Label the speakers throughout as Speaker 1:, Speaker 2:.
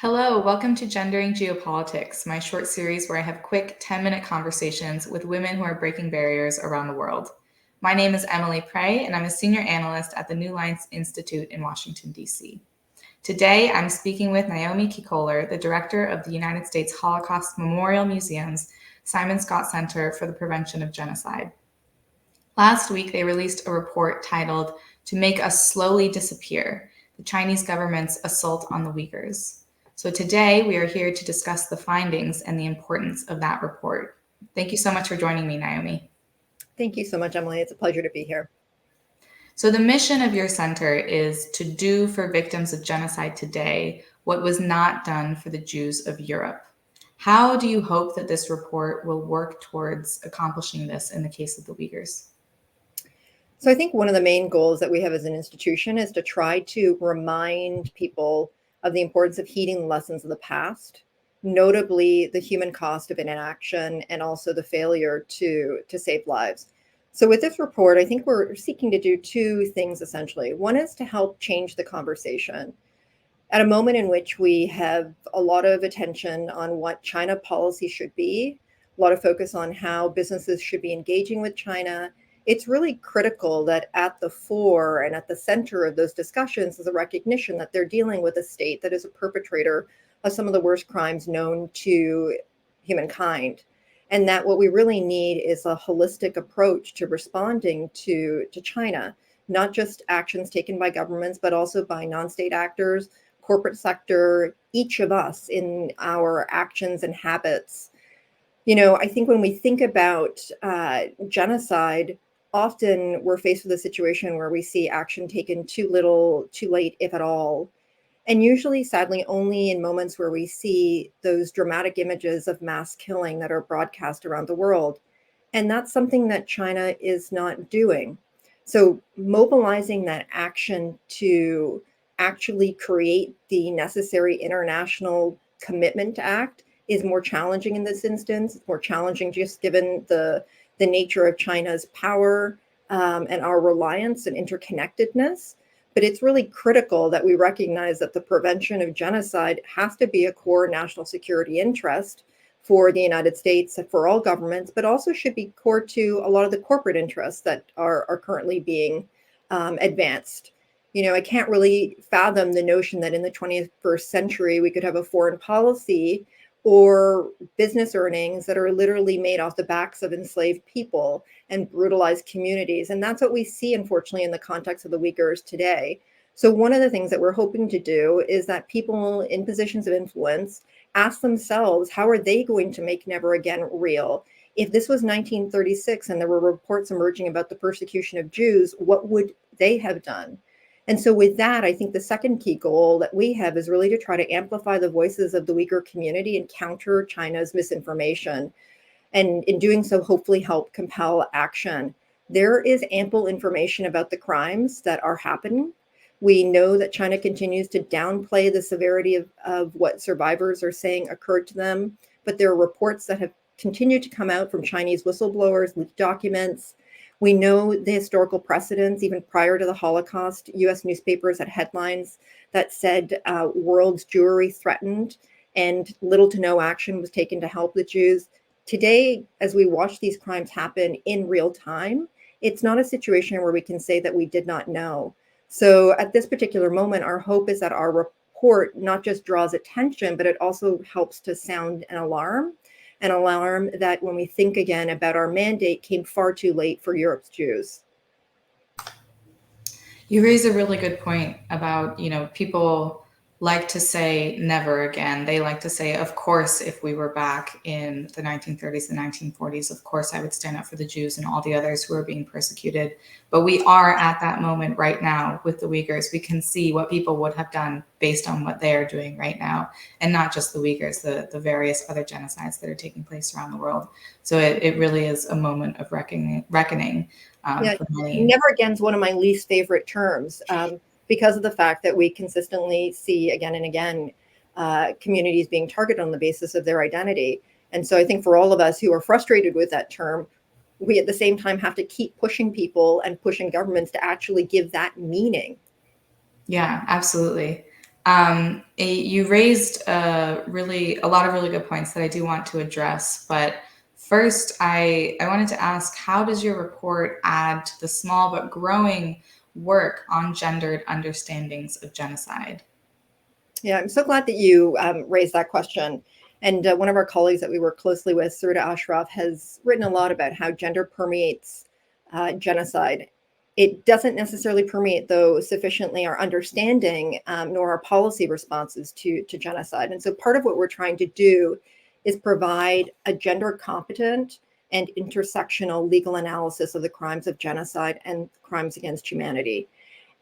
Speaker 1: Hello, welcome to Gendering Geopolitics, my short series where I have quick 10-minute conversations with women who are breaking barriers around the world. My name is Emily Prey, and I'm a senior analyst at the New Lines Institute in Washington, D.C. Today, I'm speaking with Naomi Kikoler, the director of the United States Holocaust Memorial Museum's Simon-Skjodt Center for the Prevention of Genocide. Last week, they released a report titled "To Make Us Slowly Disappear: The Chinese Government's Assault on the Uyghurs." So today, we are here to discuss the findings and the importance of that report. Thank you so much for joining me, Naomi.
Speaker 2: Thank you so much, Emily. It's a pleasure to be here.
Speaker 1: So the mission of your center is to do for victims of genocide today what was not done for the Jews of Europe. How do you hope that this report will work towards accomplishing this in the case of the Uyghurs?
Speaker 2: So I think one of the main goals that we have as an institution is to try to remind people of the importance of heeding lessons of the past, notably the human cost of inaction and also the failure to save lives. So with this report, I think we're seeking to do two things essentially. One is to help change the conversation. At a moment in which we have a lot of attention on what China policy should be, a lot of focus on how businesses should be engaging with China, it's really critical that at the fore and at the center of those discussions is a recognition that they're dealing with a state that is a perpetrator of some of the worst crimes known to humankind. And that what we really need is a holistic approach to responding to China, not just actions taken by governments, but also by non-state actors, corporate sector, each of us in our actions and habits. I think when we think about genocide, often we're faced with a situation where we see action taken too little, too late, if at all. And usually, sadly, only in moments where we see those dramatic images of mass killing that are broadcast around the world. And that's something that China is not doing. So mobilizing that action to actually create the necessary international commitment to act is more challenging in this instance. It's more challenging just given the nature of China's power and our reliance and interconnectedness. But it's really critical that we recognize that the prevention of genocide has to be a core national security interest for the United States, for all governments, but also should be core to a lot of the corporate interests that are currently being advanced. I can't really fathom the notion that in the 21st century, we could have a foreign policy or business earnings that are literally made off the backs of enslaved people and brutalized communities. And that's what we see, unfortunately, in the context of the Uyghurs today. So one of the things that we're hoping to do is that people in positions of influence ask themselves, how are they going to make never again real? If this was 1936 and there were reports emerging about the persecution of Jews, what would they have done? And so with that, I think the second key goal that we have is really to try to amplify the voices of the Uyghur community and counter China's misinformation. And in doing so, hopefully help compel action. There is ample information about the crimes that are happening. We know that China continues to downplay the severity of what survivors are saying occurred to them, but there are reports that have continued to come out from Chinese whistleblowers, leaked documents. We know the historical precedents. Even prior to the Holocaust, US newspapers had headlines that said world's Jewry threatened, and little to no action was taken to help the Jews. Today, as we watch these crimes happen in real time, it's not a situation where we can say that we did not know. So at this particular moment, our hope is that our report not just draws attention, but it also helps to sound an alarm that when we think again about our mandate came far too late for Europe's Jews.
Speaker 1: You raise a really good point about, people like to say never again. They like to say, of course, if we were back in the 1930s and 1940s, of course, I would stand up for the Jews and all the others who are being persecuted. But we are at that moment right now with the Uyghurs. We can see what people would have done based on what they are doing right now. And not just the Uyghurs, the various other genocides that are taking place around the world. So it really is a moment of reckoning for many.
Speaker 2: Never again is one of my least favorite terms. Because of the fact that we consistently see again and again communities being targeted on the basis of their identity. And so I think for all of us who are frustrated with that term, we at the same time have to keep pushing people and pushing governments to actually give that meaning.
Speaker 1: Yeah, absolutely. You raised a lot of really good points that I do want to address. But first, I wanted to ask, how does your report add to the small but growing work on gendered understandings of genocide?
Speaker 2: Yeah, I'm so glad that you raised that question. And one of our colleagues that we work closely with, Surda Ashraf, has written a lot about how gender permeates genocide. It doesn't necessarily permeate, though, sufficiently our understanding nor our policy responses to genocide. And so part of what we're trying to do is provide a gender competent and intersectional legal analysis of the crimes of genocide and crimes against humanity.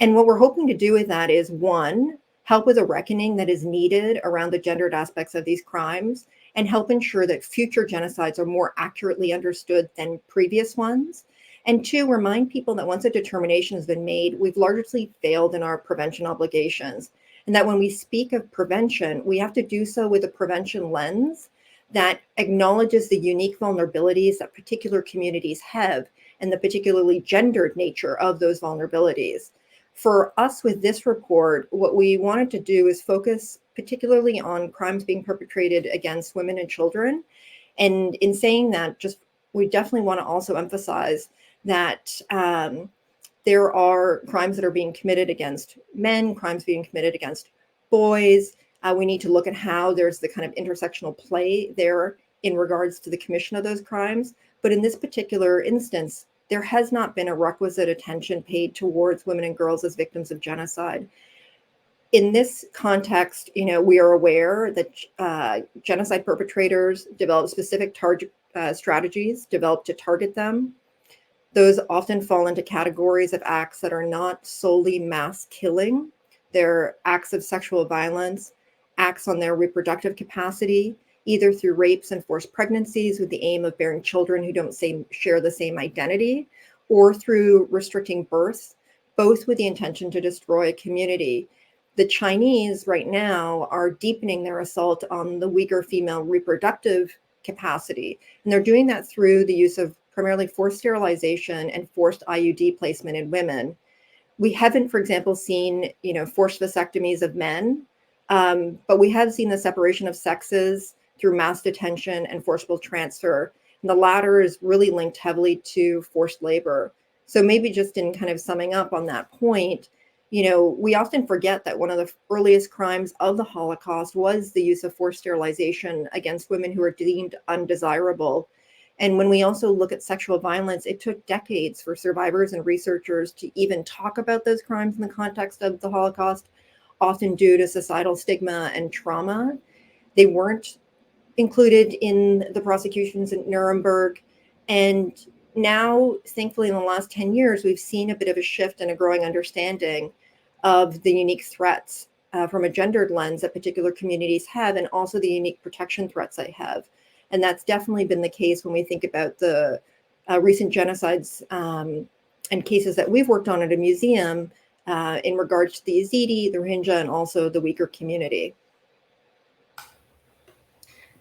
Speaker 2: And what we're hoping to do with that is, one, help with a reckoning that is needed around the gendered aspects of these crimes and help ensure that future genocides are more accurately understood than previous ones. And two, remind people that once a determination has been made, we've largely failed in our prevention obligations. And that when we speak of prevention, we have to do so with a prevention lens that acknowledges the unique vulnerabilities that particular communities have and the particularly gendered nature of those vulnerabilities. For us with this report, what we wanted to do is focus particularly on crimes being perpetrated against women and children. And in saying that, we definitely want to also emphasize that there are crimes that are being committed against men, crimes being committed against boys. We need to look at how there's the kind of intersectional play there in regards to the commission of those crimes. But in this particular instance, there has not been a requisite attention paid towards women and girls as victims of genocide. In this context, we are aware that genocide perpetrators develop specific strategies developed to target them. Those often fall into categories of acts that are not solely mass killing. They're acts of sexual violence, acts on their reproductive capacity, either through rapes and forced pregnancies with the aim of bearing children who don't share the same identity, or through restricting birth, both with the intention to destroy a community. The Chinese right now are deepening their assault on the Uyghur female reproductive capacity, and they're doing that through the use of primarily forced sterilization and forced IUD placement in women. We haven't, for example, seen forced vasectomies of men, but we have seen the separation of sexes through mass detention and forcible transfer. And the latter is really linked heavily to forced labor. So maybe just in kind of summing up on that point, we often forget that one of the earliest crimes of the Holocaust was the use of forced sterilization against women who were deemed undesirable. And when we also look at sexual violence, it took decades for survivors and researchers to even talk about those crimes in the context of the Holocaust, often due to societal stigma and trauma. They weren't included in the prosecutions at Nuremberg. And now, thankfully, in the last 10 years, we've seen a bit of a shift and a growing understanding of the unique threats from a gendered lens that particular communities have, and also the unique protection threats they have. And that's definitely been the case when we think about the recent genocides and cases that we've worked on at a museum in regards to the Yazidi, the Rohingya, and also the Uyghur community.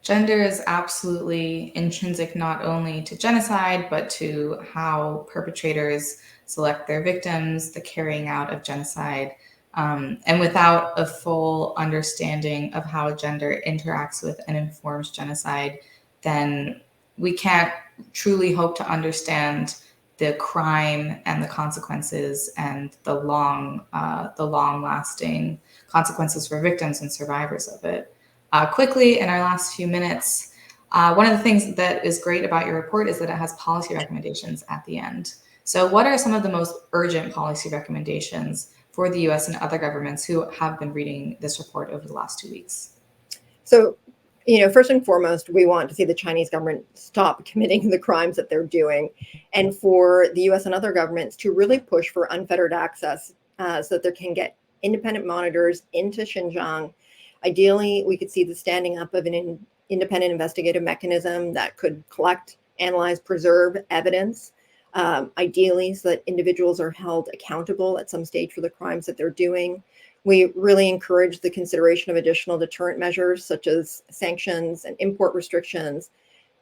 Speaker 1: Gender is absolutely intrinsic not only to genocide, but to how perpetrators select their victims, the carrying out of genocide. And without a full understanding of how gender interacts with and informs genocide, then we can't truly hope to understand the crime and the consequences and the long-lasting consequences for victims and survivors of it. Quickly, in our last few minutes, one of the things that is great about your report is that it has policy recommendations at the end. So what are some of the most urgent policy recommendations for the US and other governments who have been reading this report over the last 2 weeks?
Speaker 2: So, first and foremost, we want to see the Chinese government stop committing the crimes that they're doing, and for the US and other governments to really push for unfettered access so that they can get independent monitors into Xinjiang. Ideally, we could see the standing up of an independent investigative mechanism that could collect, analyze, preserve evidence, ideally so that individuals are held accountable at some stage for the crimes that they're doing. We really encourage the consideration of additional deterrent measures such as sanctions and import restrictions.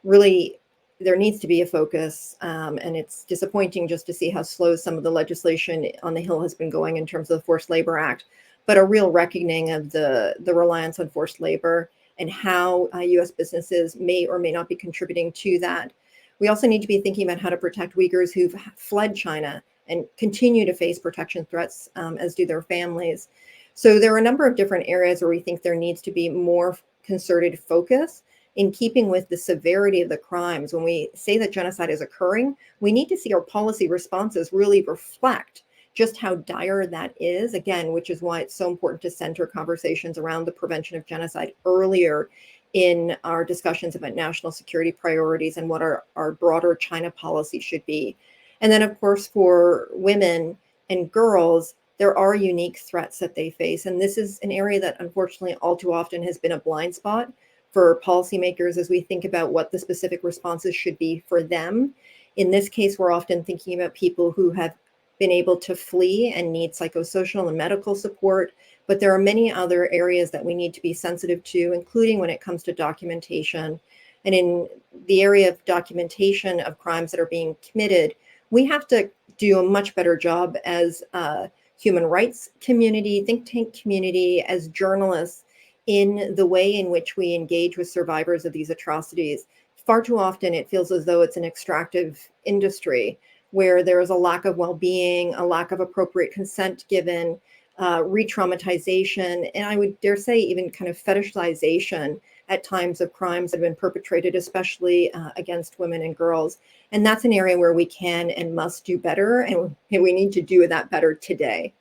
Speaker 2: Really, there needs to be a focus, and it's disappointing just to see how slow some of the legislation on the Hill has been going in terms of the Forced Labor Act. but a real reckoning of the reliance on forced labor and how US businesses may or may not be contributing to that. We also need to be thinking about how to protect Uyghurs who've fled China and continue to face protection threats, as do their families. So there are a number of different areas where we think there needs to be more concerted focus in keeping with the severity of the crimes. When we say that genocide is occurring, we need to see our policy responses really reflect just how dire that is, again, which is why it's so important to center conversations around the prevention of genocide earlier in our discussions about national security priorities and what our broader China policy should be. And then, of course, for women and girls, there are unique threats that they face. And this is an area that unfortunately all too often has been a blind spot for policymakers as we think about what the specific responses should be for them. In this case, we're often thinking about people who have been able to flee and need psychosocial and medical support. But there are many other areas that we need to be sensitive to, including when it comes to documentation. And in the area of documentation of crimes that are being committed, we have to do a much better job as a human rights community, think tank community, as journalists in the way in which we engage with survivors of these atrocities. Far too often, it feels as though it's an extractive industry where there is a lack of well-being, a lack of appropriate consent given, re-traumatization, and I would dare say even kind of fetishization at times of crimes that have been perpetrated, especially against women and girls. And that's an area where we can and must do better, and we need to do that better today.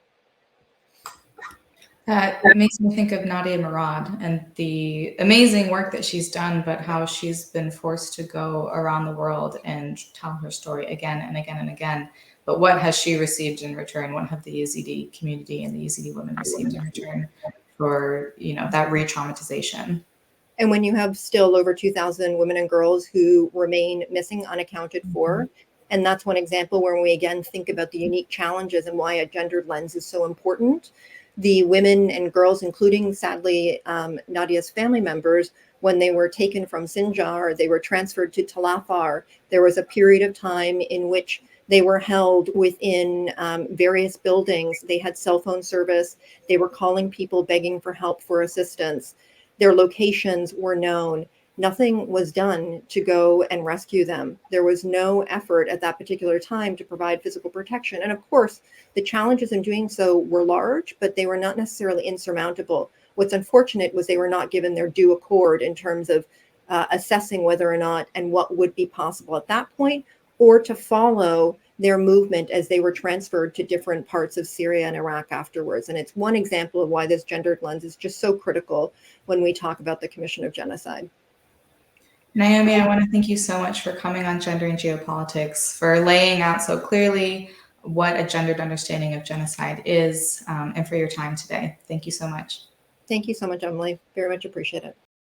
Speaker 1: That makes me think of Nadia Murad and the amazing work that she's done, but how she's been forced to go around the world and tell her story again and again and again. But what has she received in return? What have the Yazidi community and the Yazidi women received in return for, that re-traumatization?
Speaker 2: And when you have still over 2,000 women and girls who remain missing, unaccounted for, and that's one example where we again think about the unique challenges and why a gendered lens is so important. The women and girls, including sadly Nadia's family members, when they were taken from Sinjar, they were transferred to Tal Afar. There was a period of time in which they were held within various buildings. They had cell phone service. They were calling people, begging for help, for assistance. Their locations were known. Nothing was done to go and rescue them. There was no effort at that particular time to provide physical protection. And of course, the challenges in doing so were large, but they were not necessarily insurmountable. What's unfortunate was they were not given their due accord in terms of assessing whether or not and what would be possible at that point, or to follow their movement as they were transferred to different parts of Syria and Iraq afterwards. And it's one example of why this gendered lens is just so critical when we talk about the Commission of Genocide.
Speaker 1: Naomi, I want to thank you so much for coming on Gendering Geopolitics, for laying out so clearly what a gendered understanding of genocide is, and for your time today. Thank you so much.
Speaker 2: Thank you so much, Emily. Very much appreciate it.